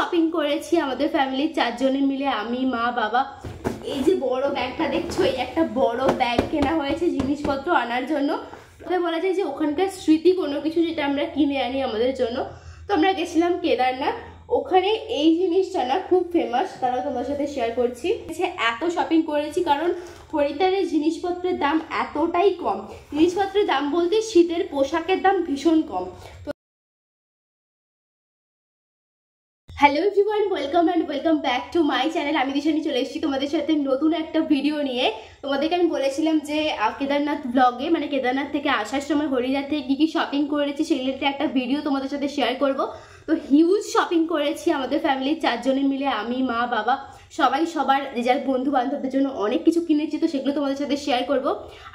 Shopping করেছি আমাদের ফ্যামিলির 4 জনে মিলে, আমি, মা, বাবা। এই যে বড় ব্যাগটা দেখছো, এই একটা বড় ব্যাগ কেনা হয়েছে জিনিসপত্র আনার জন্য। বলা যায় যে ওখানকার স্মৃতি কোনো কিছু যেটা আমরা কিনে আনি আমাদের জন্য। তো আমরা গেছিলাম কেদারনাথ, ওখানে এই জিনিসটা না খুব ফেমাস, তারা তোমার সাথে শেয়ার করছি। এত শপিং করেছি কারণ হরিদ্বারের জিনিসপত্রের দাম এতটাই কম। জিনিসপত্রের দাম বলতে শীতের পোশাকের দাম ভীষণ কম। Hello everyone, welcome back to my channel. আমি দিশানি চলে এসেছি তোমাদের সাথে নতুন একটা ভিডিও নিয়ে। তোমাদেরকে আমি বলেছিলাম যে কেদারনাথ ব্লগে, মানে কেদারনাথ থেকে আসার সময় হরিদ্বার থেকে কী কী শপিং করেছি সেই রিলেটেড একটা ভিডিও তোমাদের সাথে শেয়ার করব। তো হিউজ শপিং করেছি আমাদের ফ্যামিলির 4 জনে মিলে, আমি, মা, বাবা সবাই সবার যার বন্ধু বান্ধবদের জন্য অনেক কিছু কিনেছি, তো সেগুলো তোমাদের সাথে শেয়ার করব।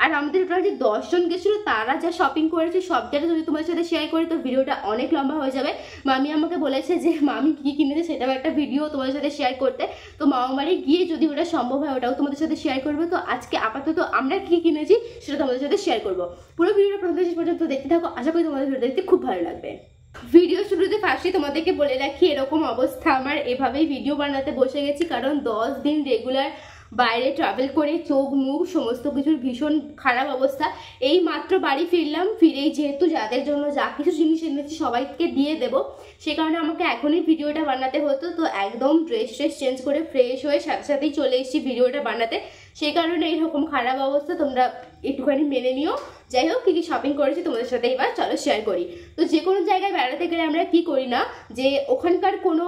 আর আমাদের টোটাল যে 10 জন গেছিলো তারা যা শপিং করেছে সবটাই যদি তোমাদের সাথে শেয়ার করি তো ভিডিওটা অনেক লম্বা হয়ে যাবে। মামি আমাকে বলেছে যে মামি কী কিনেছে সেটাও একটা ভিডিও তোমাদের সাথে শেয়ার করতে, তো মামা বাড়ি গিয়ে যদি ওটা সম্ভব হয় ওটাও তোমাদের সাথে শেয়ার করবো। তো আজকে আপাতত আমরা কী কিনেছি সেটা তোমাদের সাথে শেয়ার করবো। পুরো ভিডিওটা প্রথম শেষ পর্যন্ত দেখতে থাকো, আশা করি তোমাদের ভিডিও দেখতে খুব ভালো লাগবে। ভিডিও শুরুতে ফার্স্টে তোমাদেরকে বলে রাখি, এরকম অবস্থা আমার, এভাবেই ভিডিও বানাতে বসে গেছি কারণ 10 দিন রেগুলার বাইরে ট্রাভেল করে চোখ মুখ সমস্ত কিছুর ভীষণ খারাপ অবস্থা। এই মাত্র বাড়ি ফিরলাম, ফিরেই যেহেতু যাদের জন্য যা কিছু জিনিস এনেছি সবাইকে দিয়ে দেবো, সে কারণে আমাকে এখনই ভিডিওটা বানাতে হতো। তো একদম ড্রেস চেঞ্জ করে ফ্রেশ হয়ে সাথে সাথেই চলে এসেছি ভিডিওটা বানাতে, সেই কারণে এইরকম খারাপ অবস্থা, তোমরা একটুখানি মেনে নিও। যাই হোক, কী কী শপিং করেছি তোমাদের সাথে এবার চলো শেয়ার করি। তো যে কোনো জায়গায় বেড়াতে গেলে আমরা কি করি না, যে ওখানকার কোনো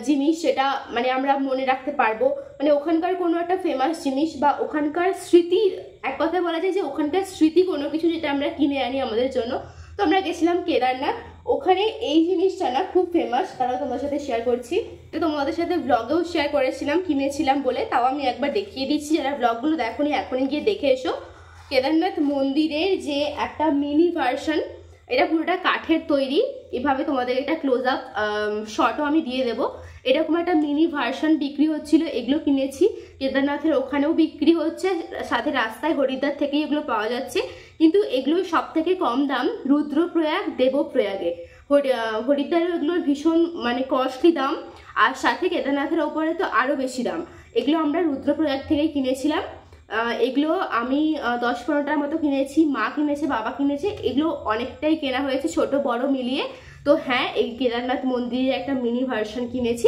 জিনিস সেটা মানে আমরা মনে রাখতে পারবো, মানে ওখানকার কোনো একটা ফেমাস জিনিস বা ওখানকার স্মৃতির, এক কথায় বলা যায় যে ওখানকার স্মৃতি কোনো কিছু যেটা আমরা কিনে আনি আমাদের জন্য। তো আমরা গেছিলাম কেদারনাথ, ওখানে এই জিনিসটা না খুব ফেমাস, তারা তোমার সাথে শেয়ার করছি। তো তোমাদের সাথে ব্লগেও শেয়ার করেছিলাম কিনেছিলাম বলে, তাও আমি একবার দেখিয়ে দিচ্ছি, যারা ব্লগগুলো দেখোনি এখনই গিয়ে দেখে এসো। কেদারনাথ মন্দিরের যে একটা মিনি ভার্সন, এটা পুরোটা কাঠের তৈরি, এভাবে তোমাদের এটা ক্লোজ আপ শটও আমি দিয়ে দেবো। এরকম একটা মিনি ভার্সন বিক্রি হচ্ছিল, এগুলো কিনেছি। কেদারনাথের ওখানেও বিক্রি হচ্ছে, সাথে রাস্তায় হরিদ্বার থেকেই এগুলো পাওয়া যাচ্ছে, কিন্তু এগুলোর সব থেকে কম দাম রুদ্রপ্রয়াগ, দেবপ্রয়াগে। হরিদ্বারে এগুলোর ভীষণ মানে কস্টলি দাম, আর সাথে কেদারনাথের ওপরে তো আরও বেশি দাম। এগুলো আমরা রুদ্রপ্রয়াগ থেকেই কিনেছিলাম। এগুলো আমি 10-15টার মতো কিনেছি, মা কিনেছে, বাবা কিনেছে, এগুলো অনেকটাই কেনা হয়েছে ছোট বড় মিলিয়ে। তো হ্যাঁ, এই কেদারনাথ মন্দিরের একটা মিনি ভার্সন কিনেছি।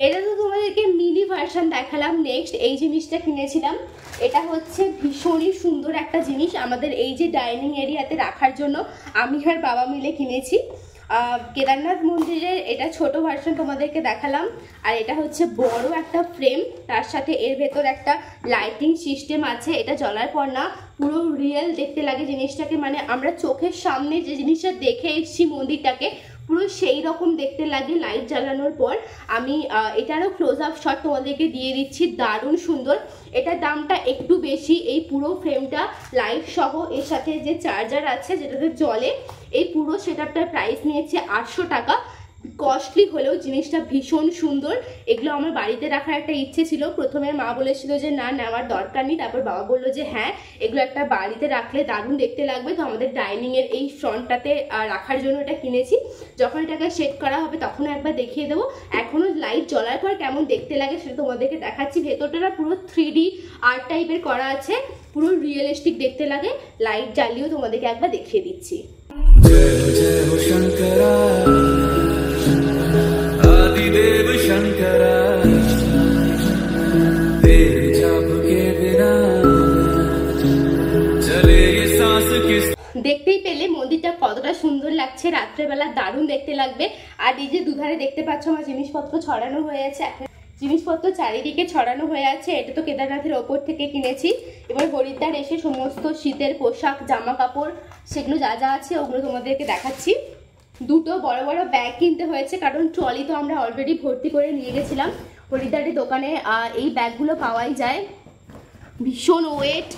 এটা তো তোমাদেরকে মিনি ভার্সন দেখালাম। নেক্সট এই জিনিসটা কিনেছিলাম, এটা হচ্ছে ভীষণই সুন্দর একটা জিনিস, আমাদের এই যে ডাইনিং এরিয়াতে রাখার জন্য আমি আর বাবা মিলে কিনেছি। কেদারনাথ মন্দিরের এটা ছোট ভার্সন তোমাদেরকে দেখালাম, আর এটা হচ্ছে বড় একটা ফ্রেম, তার সাথে এর ভেতর একটা লাইটিং সিস্টেম আছে। এটা জ্বলার পর না পুরো রিয়েল দেখতে লাগে জিনিসটাকে, মানে আমরা চোখের সামনে যে জিনিসটা দেখে এসেছি মন্দিরটাকে পুরো সেই রকম দেখতে লাগে লাইট জ্বালানোর পর। আমি এটারও ক্লোজ আপ শট তোমাদেরকে দিয়ে দিচ্ছি, দারুণ সুন্দর। এটার দামটা একটু বেশি, এই পুরো ফ্রেমটা লাইট সহ, এর সাথে যে চার্জার আছে যেটাতে চলে, এই পুরো সেটআপটার প্রাইস নিয়েছে 800 টাকা। কস্টলি হলেও জিনিসটা ভীষণ সুন্দর। এগুলো আমার বাড়িতে রাখার একটা ইচ্ছে ছিল, প্রথমে মা বলেছিল যে না নেওয়ার দরকার নেই, তারপর বাবা বললো যে হ্যাঁ এগুলো একটা বাড়িতে রাখলে দারুণ দেখতে লাগবে। তো আমাদের ডাইনিংয়ের এই ফ্রন্টটাতে রাখার জন্য এটা কিনেছি, যখন এটাকে সেট করা হবে তখন একবার দেখিয়ে দেবো। এখনও লাইট জ্বলার পর কেমন দেখতে লাগে সেটা তোমাদেরকে দেখাচ্ছি। ভেতরটা পুরো 3D আর্ট টাইপের করা আছে, পুরো রিয়েলিস্টিক দেখতে লাগে। লাইট জ্বালিয়েও তোমাদেরকে একবার দেখিয়ে দিচ্ছি। দেখতেই পেলে মন্দিরটা কতটা সুন্দর লাগছে, রাত্রেবেলা দারুণ দেখতে লাগবে। আর এই যে দুধারে দেখতে পাচ্ছ আমার জিনিসপত্র ছড়ানো হয়ে আছে, জিনিসপত্র চারিদিকে ছড়ানো হয়ে আছে। এটা তো কেদারনাথের ওপর থেকে কিনেছি। এবার হরিদ্বার এসে সমস্ত শীতের পোশাক জামা কাপড় সেগুলো যা যা আছে ওগুলো তোমাদেরকে দেখাচ্ছি। দুটো বড় বড় ব্যাগ কিনতে হয়েছে, কারণ ট্রলি তো আমরা অলরেডি ভর্তি করে নিয়ে গেছিলাম হরিদ্বারের দোকানে। এই ব্যাগগুলো পাওয়াই যায়, ভীষণ ওয়েট।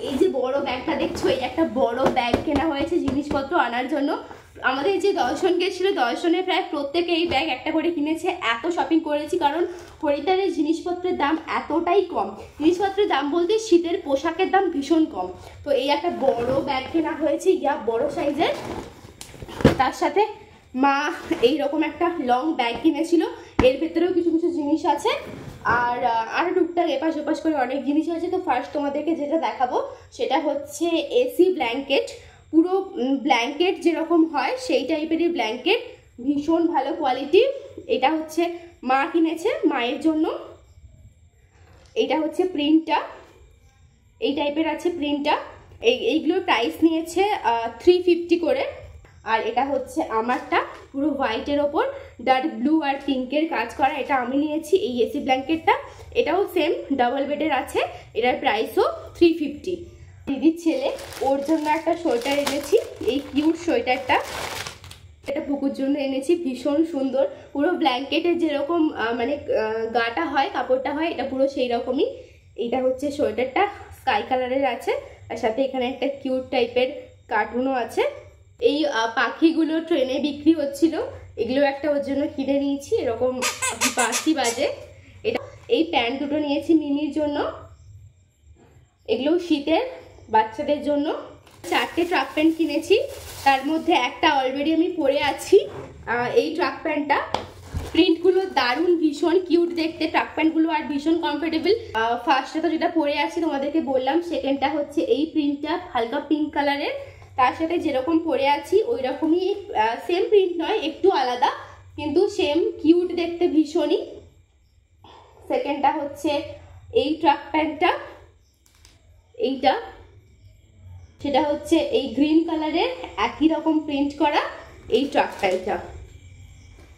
এই যে বড় ব্যাগটা দেখছো, এই একটা বড় ব্যাগ কেনা হয়েছে জিনিসপত্র আনার জন্য। আমাদের যে 10 জন গেছিলো 10 জনের প্রায় প্রত্যেকে এই ব্যাগ একটা করে কিনেছে। এত শপিং করেছি কারণ হরিদ্বারের জিনিসপত্রের দাম এতটাই কম, জিনিসপত্রের দাম বলতে শীতের পোশাকের দাম ভীষণ কম। তো এই একটা বড় ব্যাগ কেনা হয়েছে, ইয়া বড় সাইজের। তার সাথে মা এইরকম একটা লং ব্যাগ কিনেছিল, এর ভেতরেও কিছু কিছু জিনিস আছে আর আরও টুকটাক এপাশ ওপাশ করে অনেক জিনিস আছে। তো ফার্স্ট তোমাদেরকে যেটা দেখাবো সেটা হচ্ছে এসি ব্ল্যাঙ্কেট। পুরো ব্ল্যাঙ্কেট যেরকম হয় সেই টাইপেরই ব্ল্যাঙ্কেট, ভীষণ ভালো কোয়ালিটি। এটা হচ্ছে মা কিনেছে মায়ের জন্য। এটা হচ্ছে প্রিন্টটা, এই টাইপের আছে প্রিন্টটা। এইগুলোর প্রাইস নিয়েছে 350 করে। আর এটা হচ্ছে আমারটা, পুরো হোয়াইটের ওপর ডার্ক ব্লু আর পিঙ্কের কাজ করা, এটা আমি নিয়েছি এই এসি ব্ল্যাঙ্কেটটা। এটাও সেম ডাবল বেডের আছে, এটার প্রাইসও 350। দিদির ছেলে, ওর জন্য একটা সোয়েটার এনেছি, এই কিউট সোয়েটারটা। এটা পুকুর জন্য এনেছি, ভীষণ সুন্দর। পুরো ব্ল্যাঙ্কেটের যেরকম মানে গাটা হয়, কাপড়টা হয়, এটা পুরো সেই রকমই। এটা হচ্ছে সোয়েটারটা, স্কাই কালারের আছে, আর সাথে এখানে একটা কিউট টাইপের কার্টুনও আছে। এই পাখিগুলো ট্রেনে বিক্রি হচ্ছিল, এগুলো একটা ওর জন্য কিনে নিয়েছি, এরকম বাঁশি বাজে। এটা এই প্যান্ট দুটো নিয়েছি মিমির জন্য, এগুলো শীতের বাচ্চাদের জন্য। 4টে ট্রাক প্যান্ট কিনেছি, তার মধ্যে একটা অলরেডি আমি পরে আছি। এই ট্রাক প্যান্টটা, প্রিন্টগুলো দারুণ, ভীষণ কিউট দেখতে ট্রাক প্যান্টগুলো, আর ভীষণ কমফোর্টেবল। ফার্স্টে তো যেটা পরে আছি তোমাদেরকে বললাম, সেকেন্ডটা হচ্ছে এই প্রিন্টটা হালকা পিঙ্ক কালারের, তার সাথে যেরকম পরে আছি ওই রকমই, সেম প্রিন্ট নয়, একটু আলাদা কিন্তু সেম কিউট দেখতে ভীষণই। সেকেন্ডটা হচ্ছে এই ট্রাক প্যান্টটা, এইটা, সেটা হচ্ছে এই গ্রিন কালারের একই রকম প্রিন্ট করা এই ট্রাক প্যান্টটা।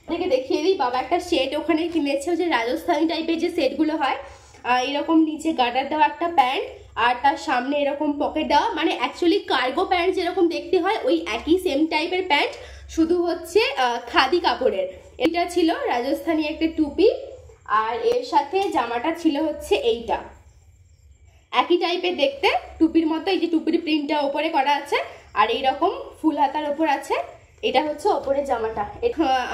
আপনাকে দেখিয়ে দিই, বাবা একটা সেট ওখানে কিনেছে, যে রাজস্থানী টাইপের যে সেটগুলো হয়, এরকম নিচে গার্ডার দেওয়া একটা প্যান্ট, আর তার সামনে এরকম পকেট দেওয়া, মানে অ্যাকচুয়ালি কার্গো প্যান্ট যেরকম দেখতে হয় ওই একই সেম টাইপের প্যান্ট, শুধু হচ্ছে খাদি কাপড়ের। এটা ছিল রাজস্থানী একটা টুপি, আর এর সাথে জামাটা ছিল হচ্ছে এইটা, একই টাইপের দেখতে টুপির মতো। এই যে টুপির প্রিন্টটা ওপরে করা আছে, আর এইরকম ফুল হাতার ওপর আছে। এটা হচ্ছে ওপরে জামাটা।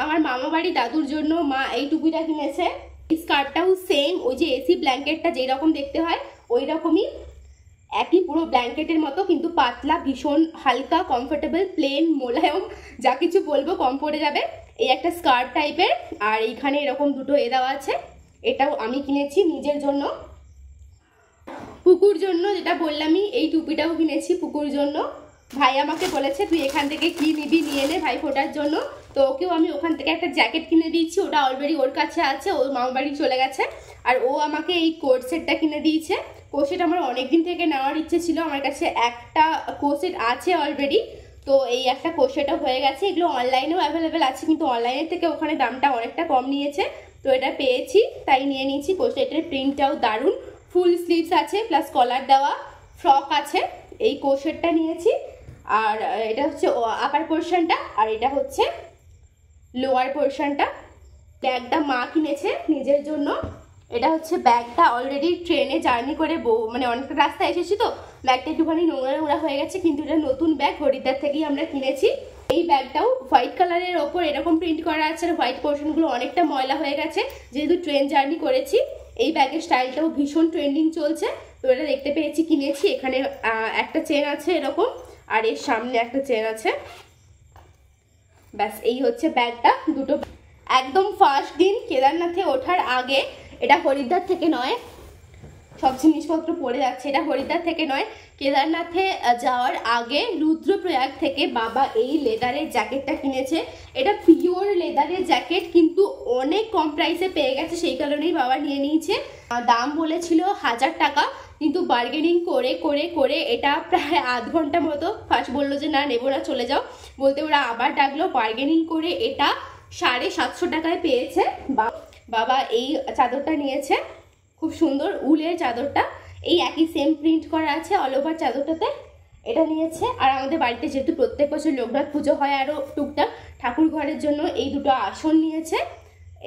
আমার মামা বাড়ি দাদুর জন্য মা এই টুপিটা কিনেছে। এই স্কার্টটাও সেম, ওই যে এসি ব্ল্যাঙ্কেটটা যেই রকম দেখতে হয় ওই রকমই, একই পুরো ব্ল্যাঙ্কেটের মতো, কিন্তু পাতলা, ভীষণ হালকা, কমফোর্টেবল, প্লেন, মোলায়ম, যা কিছু বলবো কম পড়ে যাবে। এই একটা স্কার্ট টাইপের, আর এইখানে এরকম দুটো দেওয়া আছে, এটাও আমি কিনেছি নিজের জন্য। পুকুর জন্য যেটা বললামই, এই টুপিটাও কিনেছি পুকুর জন্য। ভাই আমাকে বলেছে তুই এখান থেকে কি নিবি নিয়ে নে ভাই ফোটার জন্য, তো ওকেও আমি ওখান থেকে একটা জ্যাকেট কিনে দিয়েছি, ওটা অলরেডি ওর কাছে আছে, ওর মামা বাড়ি চলে গেছে। আর ও আমাকে এই কোট সেটটা কিনে দিয়েছে। কোট সেট আমার অনেকদিন থেকে নেওয়ার ইচ্ছে ছিল, আমার কাছে একটা কোট সেট আছে অলরেডি, তো এই একটা কোট সেটও হয়ে গেছে। এগুলো অনলাইনেও অ্যাভেলেবেল আছে, কিন্তু অনলাইনের থেকে ওখানে দামটা অনেকটা কম নিয়েছে, তো এটা পেয়েছি তাই নিয়ে নিয়েছি। কোট সেটের প্রিন্টটাও দারুণ, ফুল স্লিভস আছে, প্লাস কলার দেওয়া ফ্রক আছে। এই কোট সেটটা নিয়েছি, আর এটা হচ্ছে আপার পোর্শনটা, আর এটা হচ্ছে লোয়ার পোর্শনটা। ব্যাগটা মা কিনেছে নিজের জন্য। এটা হচ্ছে ব্যাগটা, অলরেডি ট্রেনে জার্নি করে মানে অনেকটা রাস্তা এসেছি, তো ব্যাগটা একটুখানি নোংরা নোংরা হয়ে গেছে, কিন্তু এটা নতুন ব্যাগ, হরিদ্বার থেকেই আমরা কিনেছি। এই ব্যাগটাও হোয়াইট কালারের ওপর এরকম প্রিন্ট করা আছে, আর হোয়াইট পোর্শনগুলো অনেকটা ময়লা হয়ে গেছে যেহেতু ট্রেন জার্নি করেছি। এই ব্যাগের স্টাইলটাও ভীষণ ট্রেন্ডিং চলছে, তো এটা দেখতে পেয়েছি কিনেছি। এখানে একটা চেন আছে এরকম, আর এর সামনে একটা চেন আছে, ব্যাস এই হচ্ছে ব্যাগটা দুটো। একদম ফার্স্ট দিন কেদারনাথে ওঠার আগে, এটা হরিদ্বার থেকে নয়, সব জিনিসপত্র পড়ে যাচ্ছে, এটা হরিদ্বার থেকে নয়, কেদারনাথে যাওয়ার আগে রুদ্রপ্রয়াগ থেকে বাবা এই লেদারের জ্যাকেটটা কিনেছে। এটা পিওর লেদারের জ্যাকেট, কিন্তু অনেক কম প্রাইসে পেয়ে গেছে, সেই কারণেই বাবা নিয়ে নিয়েছে। দাম বলেছিল 1000 টাকা, কিন্তু বার্গেনিং করে করে করে এটা প্রায় আধ ঘন্টা মতো, ফার্স্ট বললো যে না নেবো না চলে যাও, বলতে ওরা আবার ডাকলো, বার্গেনিং করে এটা 750 টাকায় পেয়েছে। বাবা এই চাদরটা নিয়েছে, খুব সুন্দর উলের চাদরটা, এই একই সেম প্রিন্ট করা আছে অল ওভার চাদরটাতে, এটা নিয়েছে। আর আমাদের বাড়িতে যেহেতু প্রত্যেক বছর লোকনাথ পুজো হয়, আরও টুকটাক ঠাকুর ঘরের জন্য এই দুটো আসন নিয়েছে।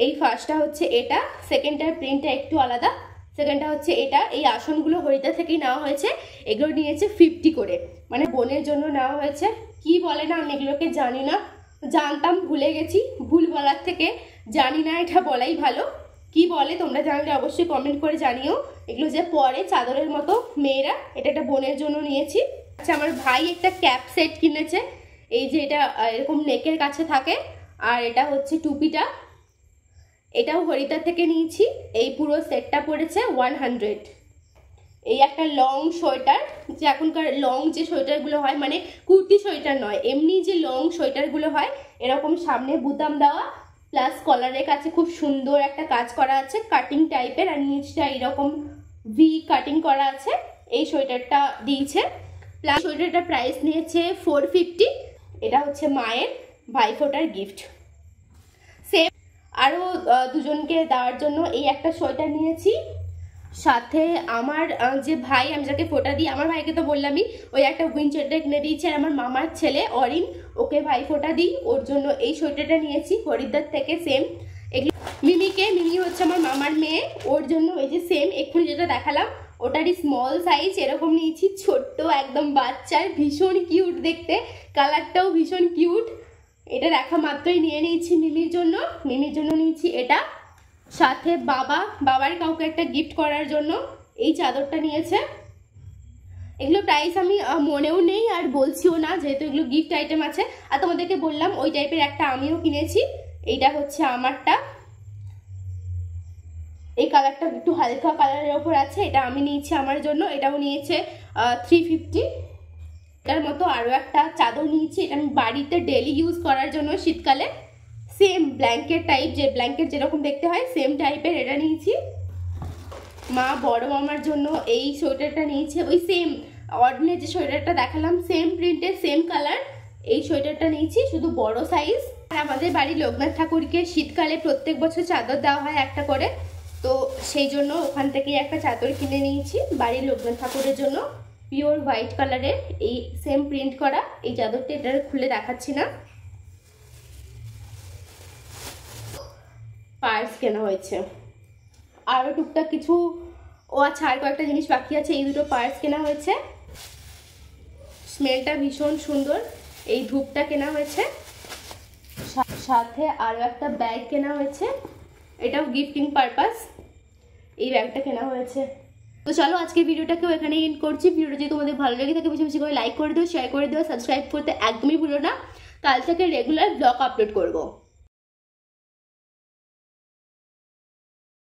এই ফার্স্টটা হচ্ছে এটা, সেকেন্ডটার প্রিন্টটা একটু আলাদা, সেকেন্ডটা হচ্ছে এটা। এই আসনগুলো হরিদ্বার থেকেই নেওয়া হয়েছে, এগুলো নিয়েছে 50 করে, মানে বোনের জন্য নেওয়া হয়েছে। কি বলে না আমি এগুলোকে জানি না, জানতাম, ভুলে গেছি। ভুল বলার থেকে জানি না এটা বলাই ভালো। কি বলে তোমরা জানলে অবশ্যই কমেন্ট করে জানিও। এগুলো যে পরে চাদরের মতো মেয়েরা, এটা একটা বোনের জন্য নিয়েছি। আচ্ছা, আমার ভাই একটা ক্যাপ সেট কিনেছে, এই যে এটা এরকম নেকের কাছে থাকে, আর এটা হচ্ছে টুপিটা, এটাও হরিদ্বার থেকে নিয়েছি। এই পুরো সেটটা পড়েছে 100। এই একটা লং সোয়েটার, যে এখনকার লং যে সোয়েটারগুলো হয়, মানে কুর্তি সোয়েটার নয়, এমনি যে লং সোয়েটারগুলো হয়, এরকম সামনে বুতাম দেওয়া, প্লাস কলারের কাছে খুব সুন্দর একটা কাজ করা আছে, কাটিং টাইপের, আর নিচটা এরকম ভি কাটিং করা আছে। এই সোয়েটারটা দিয়েছে, প্লাস সোয়েটারটার প্রাইস নিয়েছে 450। এটা হচ্ছে মায়ের ভাইফোঁটার গিফট। সেম আরও দুজনকে দেওয়ার জন্য এই একটা সোয়েটার নিয়েছি। সাথে আমার যে ভাই, আমি যাকে ফোঁটা দিই, আমার ভাইকে তো বললামই, ওই একটা উইন সোয়েটার কিনে দিয়েছে। আর আমার মামার ছেলে অরিন, ওকে ভাই ফোঁটা দিই, ওর জন্য এই সোয়েটারটা নিয়েছি হরিদ্বার থেকে। সেম এগুলো মিমি হচ্ছে আমার মামার মেয়ে, ওর জন্য এই যে সেম এক্ষুনি যেটা দেখালাম ওটারই স্মল সাইজ এরকম নিয়েছি, ছোট্ট একদম বাচ্চার, ভীষণ কিউট দেখতে, কালারটাও ভীষণ কিউট। এটা দেখা মাত্রই নিয়ে নিয়েছি মিমির জন্য নিয়েছি এটা। সাথে বাবার কাউকে একটা গিফট করার জন্য এই চাদরটা নিয়েছে। এগুলো প্রাইস আমি মনেও নেই আর বলছিও না, যেহেতু এগুলো গিফট আইটেম আছে। আর তোমাদেরকে বললাম ওই টাইপের একটা আমিও কিনেছি, এইটা হচ্ছে আমারটা। এই কালারটা একটু হালকা কালারের ওপর আছে, এটা আমি নিয়েছি আমার জন্য, এটাও নিয়েছে 350। এটার মতো আরও একটা চাদর নিয়েছি, এটা আমি বাড়িতে ডেলি ইউজ করার জন্য শীতকালে। সেম ব্ল্যাঙ্কেট টাইপ, যে ব্ল্যাঙ্কেট যেরকম দেখতে হয় সেম টাইপের এটা নিয়েছি। মা বড় মামার জন্য এই সোয়েটারটা নিয়েছে, ওই সেম অর্ডিনারি যে সোয়েটারটা দেখালাম, সেম প্রিন্টের সেম কালার, এই সোয়েটারটা নিয়েছি, শুধু বড় সাইজ। আর আমাদের বাড়ির লোকনাথ ঠাকুরকে শীতকালে প্রত্যেক বছর চাদর দেওয়া হয় একটা করে, তো সেই জন্য ওখান থেকেই একটা চাদর কিনে নিয়েছি বাড়ির লোকনাথ ঠাকুরের জন্য, পিওর হোয়াইট কালারের, এই সেম প্রিন্ট করা এই চাদরটা। এটা খুলে দেখাচ্ছি না। পার্স কেনা হয়েছে, আরও টুকটাক কিছু, ও আচ্ছা আর কয়েকটা জিনিস বাকি আছে। এই দুটো পার্স কেনা হয়েছে, স্মেলটা ভীষণ সুন্দর। এই ধূপটা কেনা হয়েছে, সাথে আরও একটা ব্যাগ কেনা হয়েছে, এটাও গিফটিং পারপাস, এই ব্যাগটা কেনা হয়েছে। তো চলো আজকে ভিডিওটাকেও এখানে এন্ড করছি। ভিডিওটা যদি তোমাদের ভালো লেগে থাকে বেশি বেশি করে লাইক করে দিও, শেয়ার করে দিও, সাবস্ক্রাইব করতে একদমই ভুলো না। কাল থেকে রেগুলার ব্লগ আপলোড করবো।